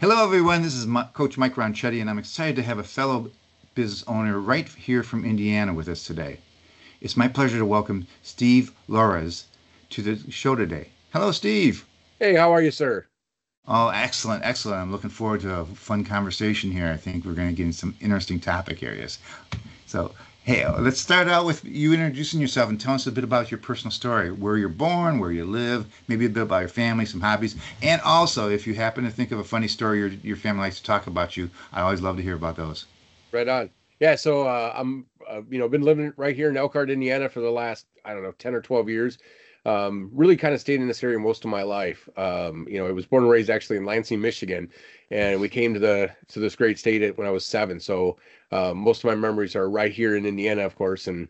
Hello, everyone. This is Coach Mike Ronchetti, and I'm excited to have a fellow business owner right here from Indiana with us today. It's my pleasure to welcome Steve Laureys to the show today. Hello, Steve. Hey, how are you, sir? Oh, excellent, excellent. I'm looking forward to a fun conversation here. I think we're going to get into some interesting topic areas. So, hey, let's start out with you introducing yourself and telling us a bit about your personal story, where you're born, where you live, maybe a bit about your family, some hobbies, and also if you happen to think of a funny story your family likes to talk about you, I always love to hear about those. Right on. Yeah, so I'm been living right here in Elkhart, Indiana for the last, I don't know, 10 or 12 years. Really kind of stayed in this area most of my life. I was born and raised actually in Lansing, Michigan, and we came to this great state when I was 7. So most of my memories are right here in Indiana, of course, and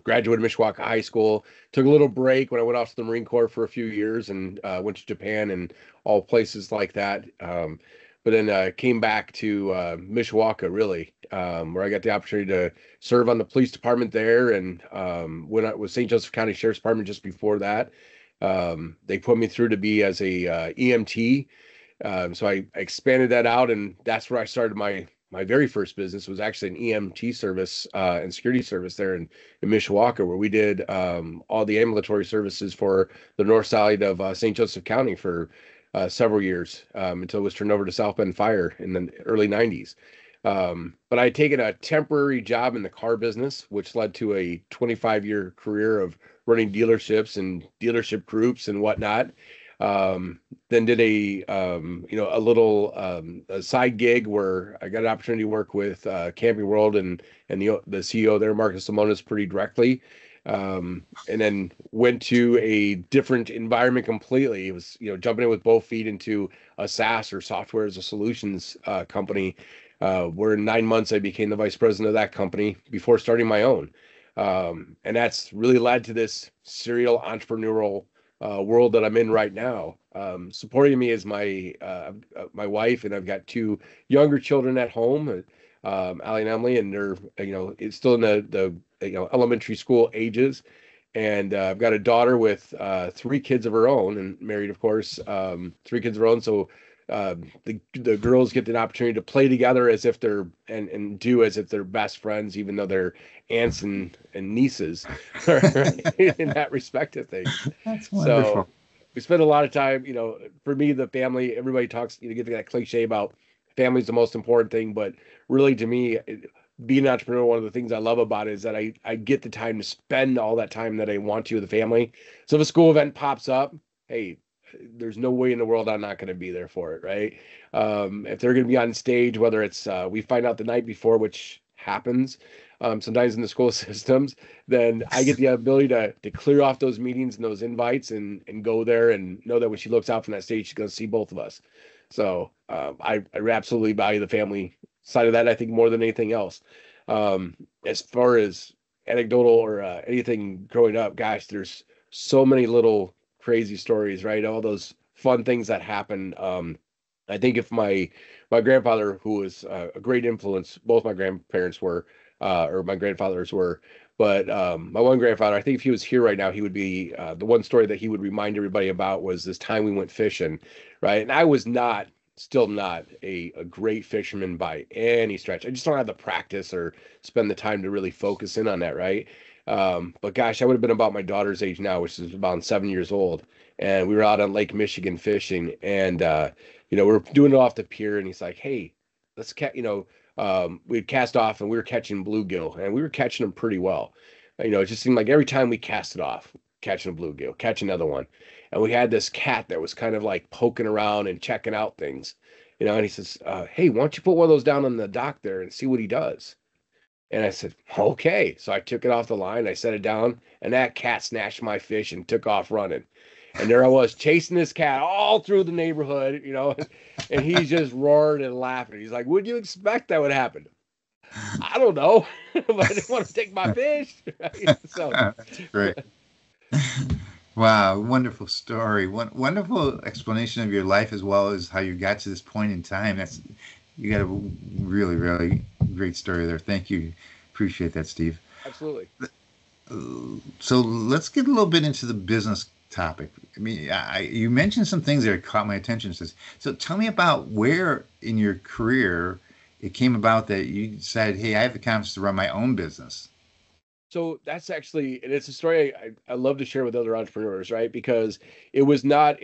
graduated Mishawaka High School. Took a little break when I went off to the Marine Corps for a few years and went to Japan and all places like that. But then came back to Mishawaka, really, where I got the opportunity to serve on the police department there. And when I was St. Joseph County Sheriff's Department just before that, they put me through to be as a EMT. So I expanded that out, and that's where I started my very first business. Was actually an EMT service and security service there in Mishawaka, where we did all the ambulatory services for the north side of St. Joseph County for several years until it was turned over to South Bend Fire in the early 90s. But I had taken a temporary job in the car business, which led to a 25-year career of running dealerships and dealership groups and whatnot. Then did a little a side gig where I got an opportunity to work with Camping World and the CEO there, Marcus Simonis, pretty directly. And then went to a different environment completely. It was, jumping in with both feet into a SaaS or software as a solutions company, where in 9 months I became the vice president of that company before starting my own. And that's really led to this serial entrepreneurial world that I'm in right now. Supporting me is my wife, and I've got two younger children at home, Allie and Emily, and they're it's still in the elementary school ages. And I've got a daughter with 3 kids of her own, and married, of course, 3 kids of her own. So the girls get the opportunity to play together as if they're and do as if they're best friends, even though they're aunts and nieces, right? In that respect of things. That's So wonderful. we spend a lot of time, for me, the family, everybody talks, get that cliche about family's the most important thing, but really to me, being an entrepreneur, one of the things I love about it is that I get the time to spend all that time that I want to with the family. So if a school event pops up, hey, there's no way in the world I'm not going to be there for it, right? If they're going to be on stage, whether it's we find out the night before, which happens sometimes in the school systems, then I get the ability to clear off those meetings and those invites and go there and know that when she looks out from that stage, she's going to see both of us. So I absolutely value the family side of that, I think, more than anything else. As far as anecdotal or anything growing up, gosh, there's so many little crazy stories, right? All those fun things that happen. I think if my grandfather, who was a great influence, both my grandparents were, or my grandfathers were, but my one grandfather, I think if he was here right now, he would be the one story that he would remind everybody about was this time we went fishing, right? And I was not, still not a great fisherman by any stretch. I just don't have the practice or spend the time to really focus in on that, right? But gosh, I would have been about my daughter's age now, which is about 7 years old. And we were out on Lake Michigan fishing, and we're doing it off the pier, and he's like, "Hey, let's we'd cast off, and we were catching bluegill, and we were catching them pretty well. It just seemed like every time we cast it off, catching a bluegill, catch another one, and we had this cat that was kind of like poking around and checking out things, and he says, "Hey, why don't you put one of those down on the dock there and see what he does?" And I said, "Okay." So I took it off the line, I set it down, and that cat snatched my fish and took off running. And there I was chasing this cat all through the neighborhood, and he's just roaring and laughing. He's like, "Would you expect that would happen?" I don't know, but I didn't want to take my fish. Right? So, That's great. Wow, wonderful story. Wonderful explanation of your life as well as how you got to this point in time. You got a really, really great story there. Thank you. Appreciate that, Steve. absolutely. So let's get a little bit into the business topic. I mean, you mentioned some things that caught my attention. So tell me about where in your career it came about that you decided, hey, I have the confidence to run my own business. So that's actually, and it's a story I love to share with other entrepreneurs, right? Because it was not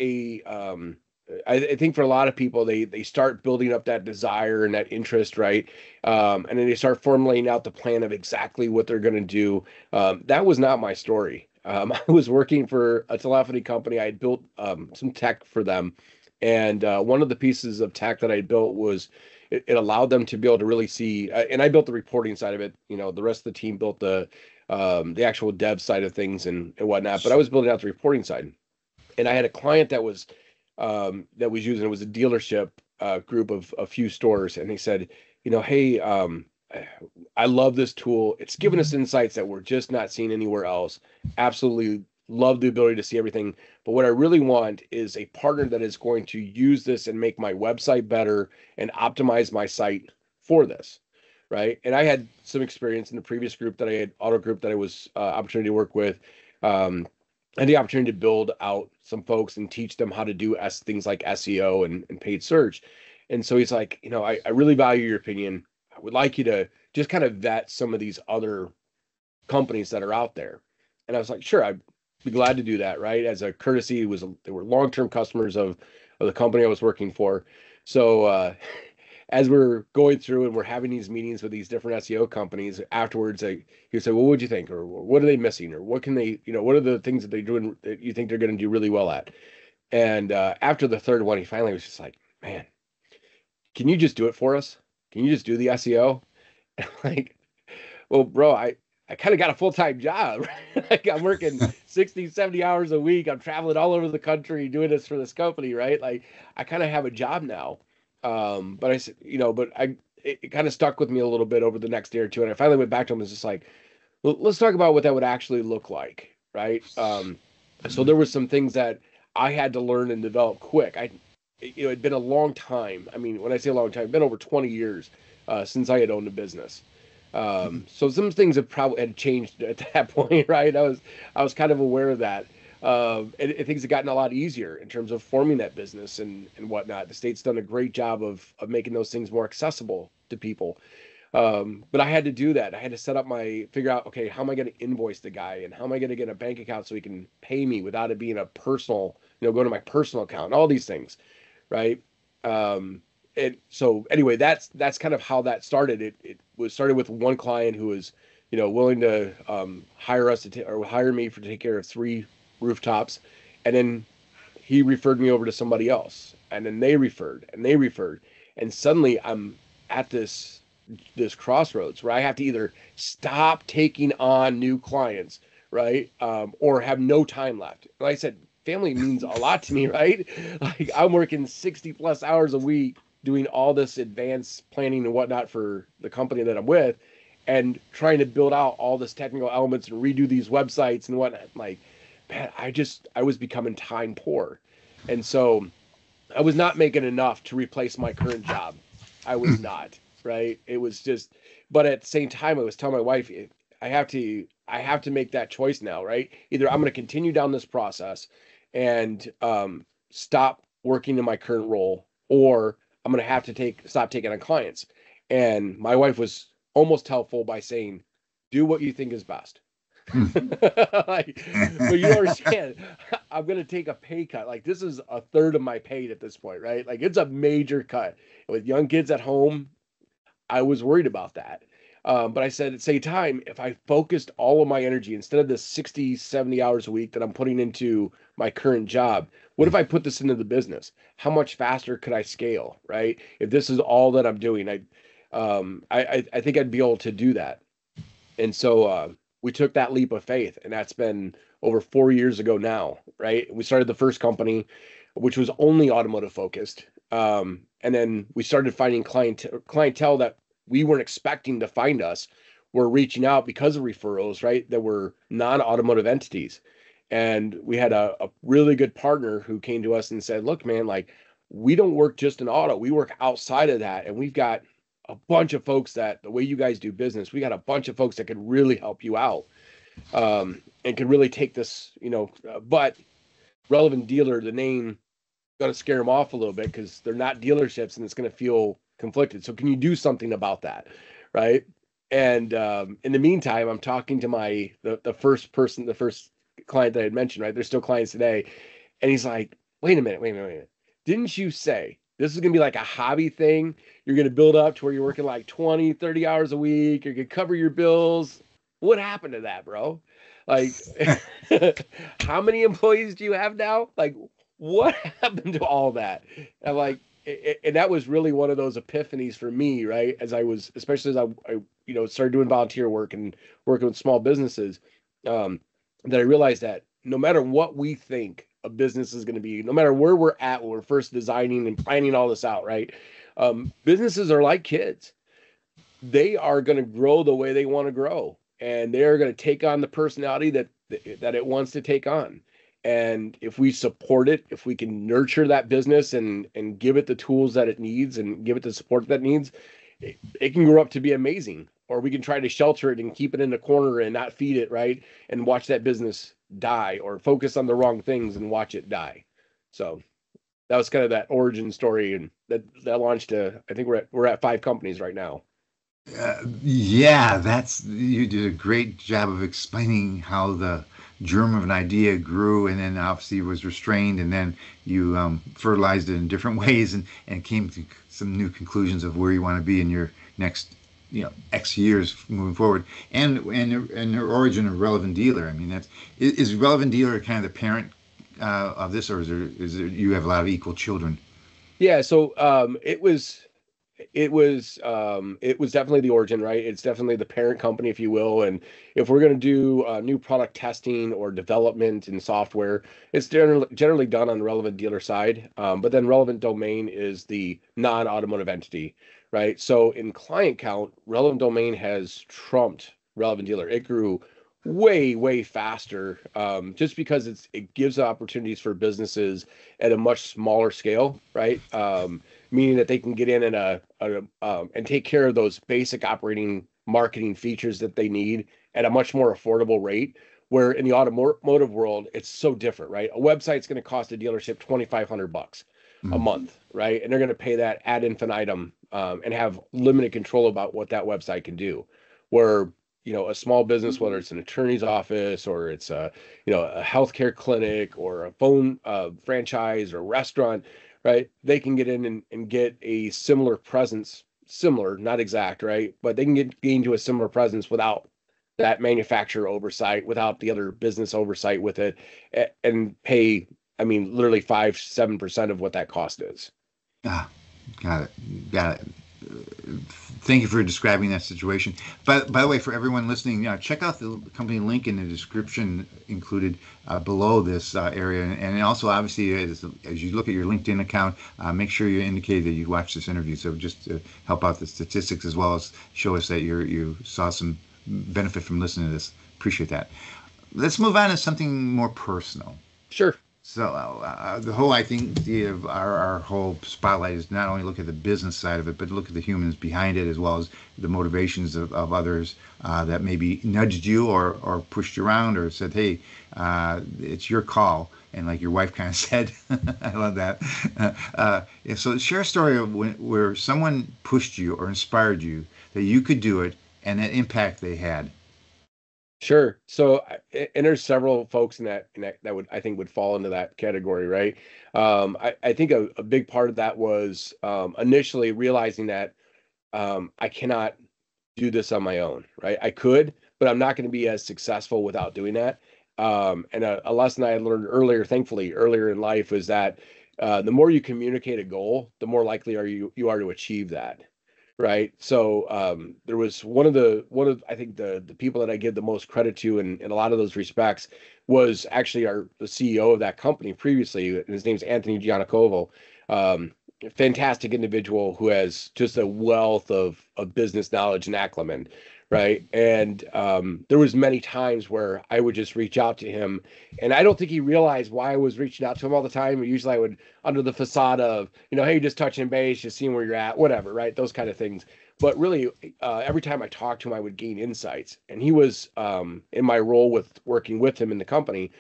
I think for a lot of people, they start building up that desire and that interest, right? And then they start formulating out the plan of exactly what they're going to do. That was not my story. I was working for a telephony company. I had built some tech for them. And one of the pieces of tech that I built was it allowed them to be able to really see, and I built the reporting side of it. The rest of the team built the actual dev side of things and whatnot. But I was building out the reporting side, and I had a client that was using it was a dealership group of a few stores, and they said, hey, I love this tool. It's given us insights that we're just not seeing anywhere else. Absolutely love the ability to see everything. But what I really want is a partner that is going to use this and make my website better and optimize my site for this. Right. And I had some experience in the previous group that I had, auto group that I was opportunity to work with. And the opportunity to build out some folks and teach them how to do things like SEO and paid search. And so he's like, I really value your opinion. I would like you to just kind of vet some of these other companies that are out there. And I was like, sure, I'd be glad to do that. Right. As a courtesy, they were long-term customers of the company I was working for. So, as we're going through and we're having these meetings with these different SEO companies afterwards, he would say, well, what'd you think? Or what are they missing? Or what can they, what are the things that they're doing that you think they're going to do really well at? And after the third one, he finally was just like, man, can you just do it for us? Can you just do the SEO? And I'm like, well, bro, I kind of got a full-time job. Like I'm working 60, 70 hours a week. I'm traveling all over the country doing this for this company, right? Like I kind of have a job now. But I said, it kind of stuck with me a little bit over the next day or two. And I finally went back to him and was just like, well, let's talk about what that would actually look like. Right. So there was some things that I had to learn and develop quick. It'd been a long time. I mean, when I say a long time, it'd been over 20 years since I had owned a business. So some things have probably had changed at that point, right? I was kind of aware of that. And things have gotten a lot easier in terms of forming that business and whatnot. The state's done a great job of making those things more accessible to people. But I had to do that. I had to figure out, okay, how am I going to invoice the guy and how am I going to get a bank account so he can pay me without it being a personal, go to my personal account and all these things, right? And so anyway, that's kind of how that started. It was started with one client who was, willing to hire me to take care of 3 rooftops, and then he referred me over to somebody else, and then they referred, and suddenly I'm at this crossroads where I have to either stop taking on new clients, right, or have no time left. Like I said, family means a lot to me, right? Like I'm working 60 plus hours a week doing all this advanced planning and whatnot for the company that I'm with, and trying to build out all this technical elements and redo these websites and whatnot. Like, man, I was becoming time poor. And so I was not making enough to replace my current job. I was not, right? It was just, but at the same time, I was telling my wife, I have to make that choice now, right? Either I'm going to continue down this process and stop working in my current role, or I'm going to have to stop taking on clients. And my wife was almost helpful by saying, do what you think is best. Like, but you understand, I'm going to take a pay cut. Like this is a third of my pay at this point, right? Like it's a major cut. With young kids at home, I was worried about that. But I said at the same time, if I focused all of my energy instead of the 60, 70 hours a week that I'm putting into my current job, what if I put this into the business? How much faster could I scale, right? If this is all that I'm doing, I think I'd be able to do that. And so we took that leap of faith, and that's been over 4 years ago now, right? We started the first company, which was only automotive focused. And then we started finding clientele that we weren't expecting to find us. Were reaching out because of referrals, right? That were non-automotive entities. And we had a really good partner who came to us and said, look, man, like we don't work just in auto. We work outside of that. And we've got a bunch of folks that the way you guys do business, we got a bunch of folks that could really help you out and could really take this, but relevant dealer, the name, going to scare them off a little bit because they're not dealerships and it's going to feel conflicted. So can you do something about that? Right. And in the meantime, I'm talking to the first person, the first client that I had mentioned, right? They're still clients today. And he's like, wait a minute. Didn't you say this is going to be like a hobby thing? You're going to build up to where you're working like 20, 30 hours a week. You're going to cover your bills. What happened to that, bro? Like, how many employees do you have now? Like, what happened to all that? And like, and that was really one of those epiphanies for me, right? As I was, especially as I started doing volunteer work and working with small businesses, that I realized that no matter what we think a business is going to be, no matter where we're at when we're first designing and planning all this out, right? Businesses are like kids. They are going to grow the way they want to grow, and they're going to take on the personality that it wants to take on. And if we support it, if we can nurture that business and give it the tools that it needs and give it the support that it needs, it can grow up to be amazing. Or we can try to shelter it and keep it in the corner and not feed it, right? And watch that business die, or focus on the wrong things and watch it die. So that was kind of that origin story, and that launched I think we're at 5 companies right now. Yeah, you did a great job of explaining how the germ of an idea grew and then obviously was restrained, and then you fertilized it in different ways and came to some new conclusions of where you want to be in your next X years moving forward, and the origin of Relevant Dealer. I mean, is Relevant Dealer kind of the parent of this, or is there you have a lot of equal children? Yeah, so it was definitely the origin, right? It's definitely the parent company, if you will. And if we're going to do new product testing or development in software, it's generally done on the Relevant Dealer side. But then Relevant Domain is the non-automotive entity, right? So in client count, Relevant Domain has trumped Relevant Dealer. It grew way, way faster, just because it gives opportunities for businesses at a much smaller scale, right? Meaning that they can get in and take care of those basic operating marketing features that they need at a much more affordable rate. Where in the automotive world, it's so different, right? A website's going to cost a dealership $2,500 a Mm. month, right? And they're going to pay that ad infinitum, and have limited control about what that website can do. Where a small business, whether it's an attorney's office or it's a healthcare clinic or a phone franchise or restaurant, right? They can get in and get a similar presence, similar, not exact, right? But they can get into a similar presence without that manufacturer oversight, without the other business oversight with it, and pay, I mean, literally 5-7% of what that cost is. Ah, got it. Thank you for describing that situation. But by the way, for everyone listening, check out the company link in the description included below this area, and also obviously as you look at your LinkedIn account, make sure you indicate that you watched this interview. So just to help out the statistics as well as show us that you saw some benefit from listening to this. Appreciate that. Let's move on to something more personal. Sure. So the whole, I think, our whole spotlight is not only look at the business side of it, but look at the humans behind it, as well as the motivations of others that maybe nudged you or pushed you around or said, hey, it's your call. And like your wife kind of said, I love that. So share a story of where someone pushed you or inspired you that you could do it and that impact they had. Sure. So, and there's several folks that would, I think, would fall into that category, right? I think a big part of that was initially realizing that I cannot do this on my own, right? I could, but I'm not going to be as successful without doing that. And a lesson I had learned earlier, thankfully, earlier in life, was that the more you communicate a goal, the more likely you are to achieve that. Right. So there was one of I think the people that I give the most credit to in a lot of those respects was actually the CEO of that company previously. And his name's Anthony Giannacovo. Fantastic individual who has just a wealth of business knowledge and acumen. Right. And there was many times where I would just reach out to him, and I don't think he realized why I was reaching out to him all the time. Usually I would, under the facade of, hey, just touching base, just seeing where you're at, whatever, right? Those kind of things. but really, every time I talked to him, I would gain insights. And he was, in my role with working with him in the company,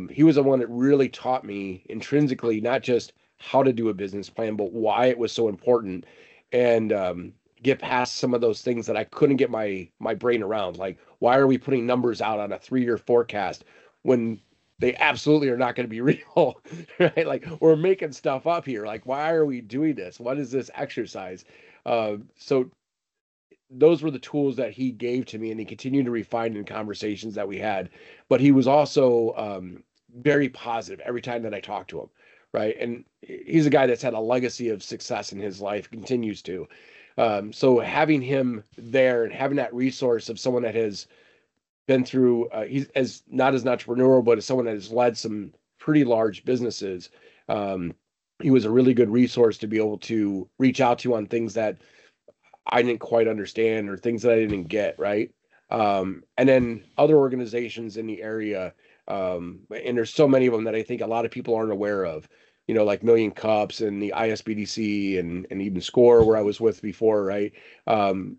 he was the one that really taught me intrinsically, not just how to do a business plan, but why it was so important. And get past some of those things that I couldn't get my brain around. Like, why are we putting numbers out on a 3-year forecast when they absolutely are not going to be real, right? Like, we're making stuff up here. Like, why are we doing this? What is this exercise? So those were the tools that he gave to me, and he continued to refine in conversations that we had. But he was also very positive every time that I talked to him, right? And he's a guy that's had a legacy of success in his life, continues to. So having him there and having that resource of someone that has been through, he's as not as an entrepreneur, but as someone that has led some pretty large businesses. Um, he was a really good resource to be able to reach out to on things that I didn't quite understand or things that I didn't get, right? And then other organizations in the area, and there's so many of them that I think a lot of people aren't aware of, like Million Cups and the ISBDC and even Score, where I was with before, right?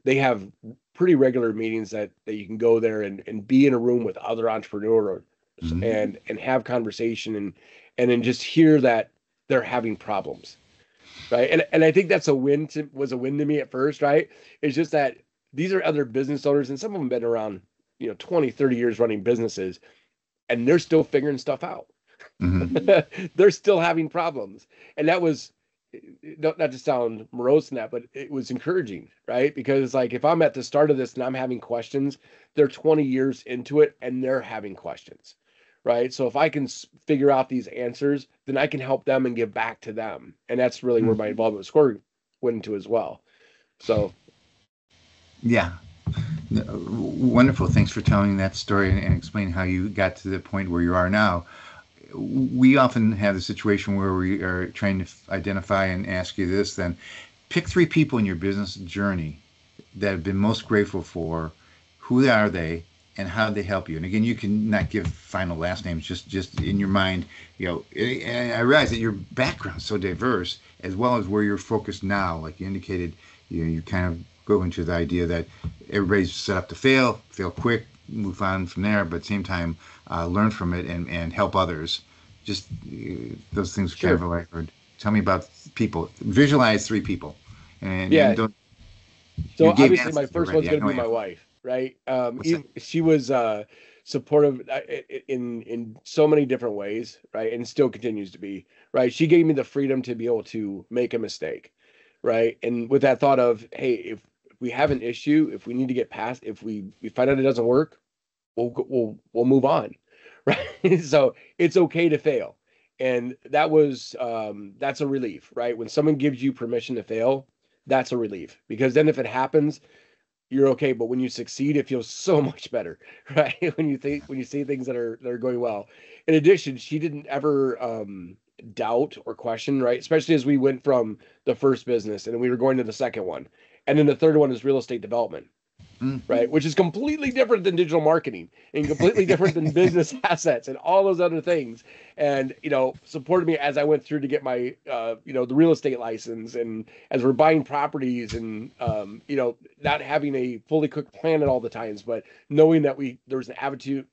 They have pretty regular meetings that you can go there and be in a room with other entrepreneurs and have conversation and then just hear that they're having problems, right? And I think that's was a win to me at first, right? It's just that these are other business owners, and some of them been around, 20, 30 years running businesses, and they're still figuring stuff out. They're still having problems. And that was not to sound morose in that, but it was encouraging, right? Because like, if I'm at the start of this and I'm having questions, they're 20 years into it and they're having questions, right? So if I can figure out these answers, then I can help them and give back to them. And that's really where my involvement with Score went into as well. So. Yeah. Wonderful. Thanks for telling that story and explaining how you got to the point where you are now. We often have the situation where we are trying to identify and ask you this, then pick 3 people in your business journey that have been most grateful for. Who are they and how did they help you? And again, you can not give final last names, just in your mind, and I realize that your background is so diverse, as well as where you're focused now. Like you indicated, you kind of go into the idea that everybody's set up to fail quick, move on from there, but at the same time, learn from it and help others. Just those things. Sure. Kind of like, or tell me about people. Visualize 3 people. And yeah. don't, so obviously my first one's going to be my wife, right? She was supportive in so many different ways, right? And still continues to be, right? She gave me the freedom to be able to make a mistake, right? And with that thought of, hey, if we have an issue, if we need to get past, if we find out it doesn't work, we'll move on, right? So it's okay to fail. And that's a relief, right? When someone gives you permission to fail, that's a relief, because then if it happens, you're okay. But when you succeed, it feels so much better, right? when you see things that are going well. In addition, she didn't ever doubt or question, right? Especially as we went from the first business and we were going to the second one. And then the third one is real estate development, right? Which is completely different than digital marketing and completely different than business assets and all those other things. And, supported me as I went through to get my, the real estate license, and as we're buying properties and, not having a fully cooked plan at all the times, but knowing that there was an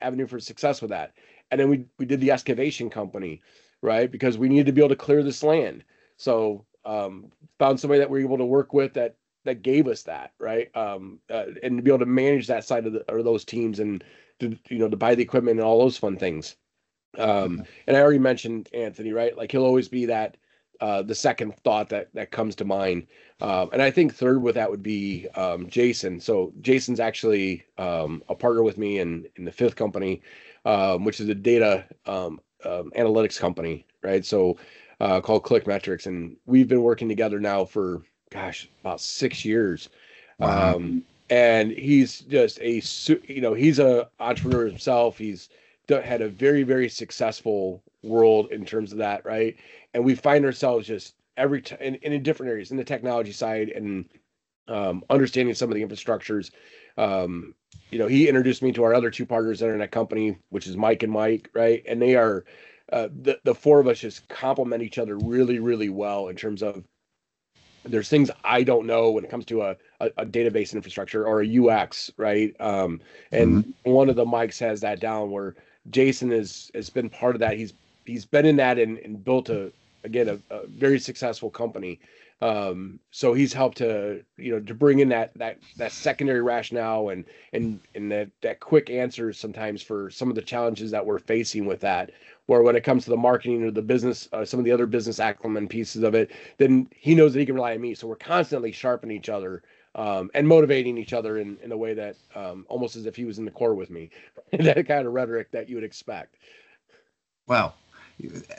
avenue for success with that. And then we did the excavation company, right? Because we needed to be able to clear this land. So, found somebody that we were able to work with that gave us that, right? And to be able to manage that side of those teams and to buy the equipment and all those fun things. And I already mentioned Anthony, right? Like, he'll always be that the second thought that comes to mind. And I think third with that would be Jason. So Jason's actually a partner with me in the fifth company, which is a data analytics company, right? So called ClickMetrics, and we've been working together now for about 6 years. Wow. And he's just he's a entrepreneur himself. He's had a very, very successful world in terms of that, right? And we find ourselves just every time in different areas, in the technology side and understanding some of the infrastructures. He introduced me to our other 2 partners that are in that company, which is Mike and Mike, right? And they are the 4 of us just complement each other really, really well in terms of there's things I don't know when it comes to a database infrastructure or a UX, right? Mhm. And one of the mics has that down where Jason has been part of that. He's been in that and built a very successful company. So he's helped to bring in that secondary rationale and that quick answers sometimes for some of the challenges that we're facing with that. Where when it comes to the marketing or the business, some of the other business acumen pieces of it, then he knows that he can rely on me. So we're constantly sharpening each other and motivating each other in a way that almost as if he was in the core with me. That kind of rhetoric that you would expect. Wow.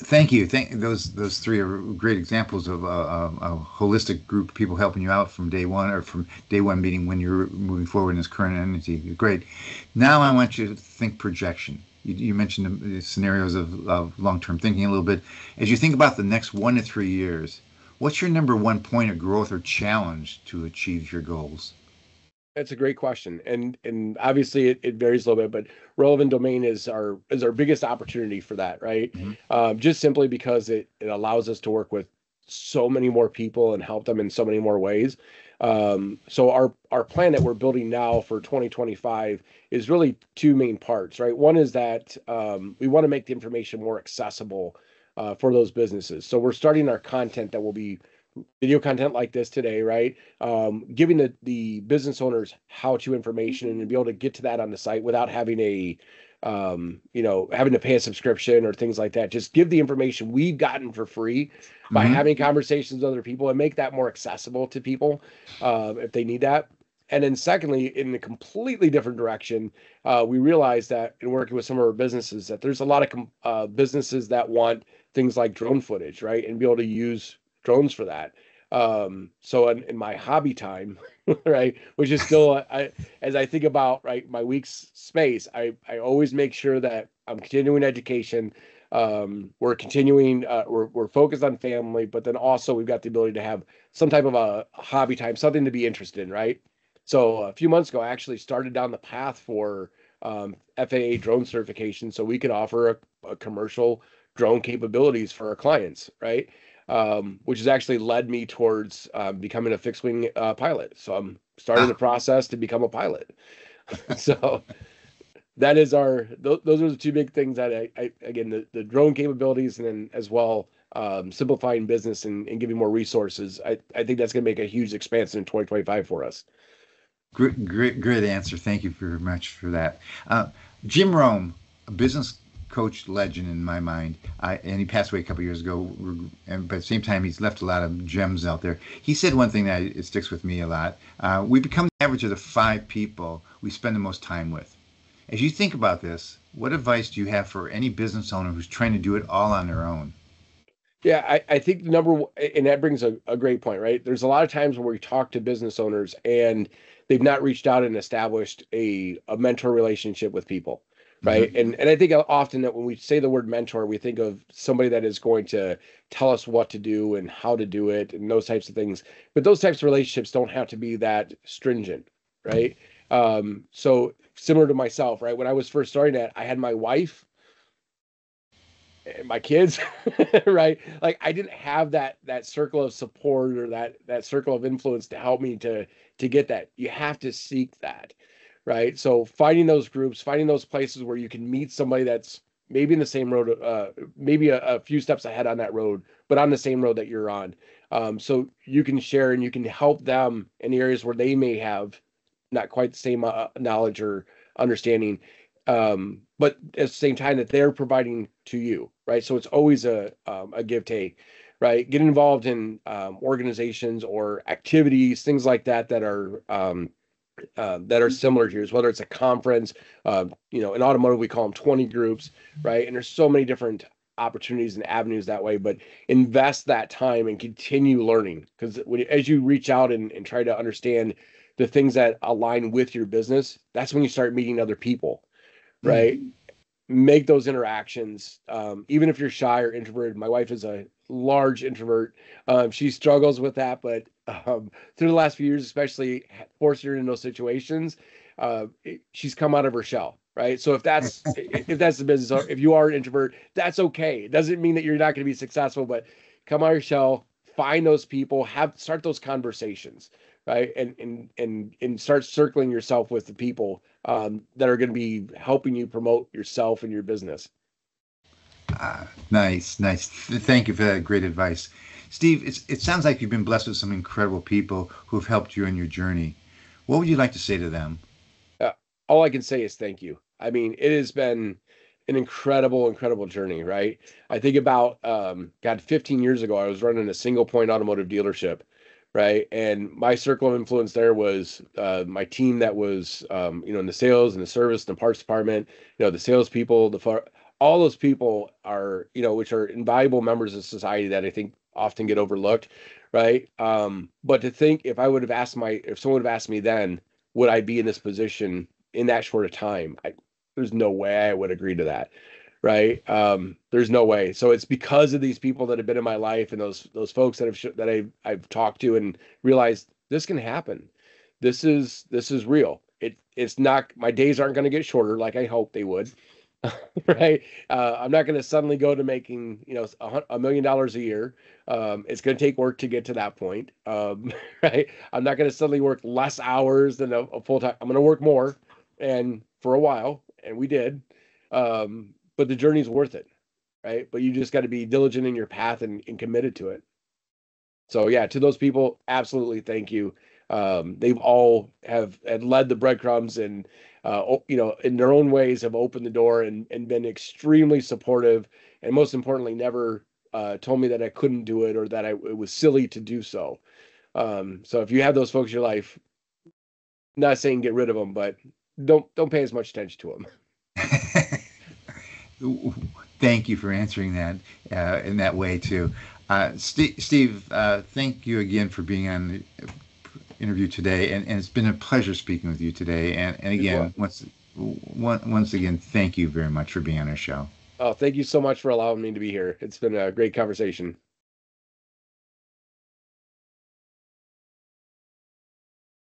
Thank you. Those three are great examples of a holistic group of people helping you out from day one, or from day one meeting when you're moving forward in this current entity. Great. Now I want you to think projection. You mentioned the scenarios of long-term thinking a little bit. As you think about the next 1 to 3 years, what's your number one point of growth or challenge to achieve your goals? That's a great question, and obviously it varies a little bit, but relevant domain is our biggest opportunity for that, right? Mhm. Just simply because it allows us to work with so many more people and help them in so many more ways. So our plan that we're building now for 2025 is really two main parts, right? One is that we want to make the information more accessible for those businesses. So we're starting our content that will be video content like this today, right? Giving the business owners how-to information and to be able to get to that on the site without having having to pay a subscription or things like that. Just give the information we've gotten for free by Hmm. having conversations with other people and make that more accessible to people if they need that. And then secondly, in a completely different direction, we realized that in working with some of our businesses that there's a lot of businesses that want things like drone footage, right? And be able to use drones for that. So in my hobby time, right, which is still, as I think about right my week's space, I always make sure that I'm continuing education. We're continuing, we're focused on family, but then also we've got the ability to have some type of a hobby time, something to be interested in, right? So a few months ago, I actually started down the path for FAA drone certification, so we could offer a commercial drone capabilities for our clients, right? Which has actually led me towards becoming a fixed wing pilot. So I'm starting the Ah, process to become a pilot. So that is those are the two big things that I again, the drone capabilities and then as well simplifying business and giving more resources. I think that's going to make a huge expansion in 2025 for us. great answer. Thank you very much for that. Uh, Jim Rome, a business coach legend in my mind, and he passed away a couple years ago. But at the same time, he's left a lot of gems out there. He said one thing that it sticks with me a lot. We become the average of the 5 people we spend the most time with. As you think about this, what advice do you have for any business owner who's trying to do it all on their own? Yeah, I think and that brings a great point, right? There's a lot of times where we talk to business owners and they've not reached out and established a mentor relationship with people, right? Hmm. And I think often that when we say the word mentor, we think of somebody that is going to tell us what to do and how to do it and those types of things. But those types of relationships don't have to be that stringent, right? So similar to myself, right? When I was first starting that, I had my wife and my kids, right? Like I didn't have that circle of support or that circle of influence to help me to get that. You have to seek that, right? So finding those groups, finding those places where you can meet somebody that's maybe in the same road, maybe a few steps ahead on that road, but on the same road that you're on. So you can share and you can help them in the areas where they may have not quite the same knowledge or understanding, but at the same time that they're providing to you, right? So it's always a give take, right? Get involved in organizations or activities, things like that that are similar to yours, whether it's a conference, in automotive we call them 20 groups, right? And there's so many different opportunities and avenues that way, but invest that time and continue learning because as you reach out and try to understand the things that align with your business, that's when you start meeting other people, right? Make those interactions, even if you're shy or introverted. My wife is a large introvert. She struggles with that, but through the last few years, especially forcing her in those situations, she's come out of her shell. Right. So if that's the business, or if you are an introvert, that's okay. It doesn't mean that you're not going to be successful, but come out of your shell, find those people, start those conversations, right? And start circling yourself with the people that are going to be helping you promote yourself and your business. Nice, nice. Thank you for that great advice. Steve, it sounds like you've been blessed with some incredible people who have helped you in your journey. What would you like to say to them? Uh, all I can say is thank you. I mean, it has been an incredible, incredible journey, right? I think about, God, 15 years ago, I was running a single point automotive dealership, right? And my circle of influence there was my team that was, in the sales and the service and the parts department, the salespeople, all those people are, which are invaluable members of society that I think often get overlooked, right? But to think if someone would have asked me then, would I be in this position in that short of time? There's no way I would agree to that, right? There's no way. So it's because of these people that have been in my life and those folks that I've talked to and realized this can happen. This is real. It's not, my days aren't going to get shorter like I hope they would. Right. I'm not going to suddenly go to making, $1 million a year. It's going to take work to get to that point. Right. I'm not going to suddenly work less hours than a full time. I'm going to work more, and for a while, and we did. But the journey's worth it. Right. But you just got to be diligent in your path and committed to it. So yeah, to those people, absolutely thank you. They've all have had led the breadcrumbs and in their own ways have opened the door and been extremely supportive, and most importantly, never told me that I couldn't do it or that it was silly to do so. So if you have those folks in your life, not saying get rid of them, but don't pay as much attention to them. Thank you for answering that in that way too. Steve, thank you again for being on the interview today, and it's been a pleasure speaking with you today. And again, once again, thank you very much for being on our show. Oh, thank you so much for allowing me to be here. It's been a great conversation.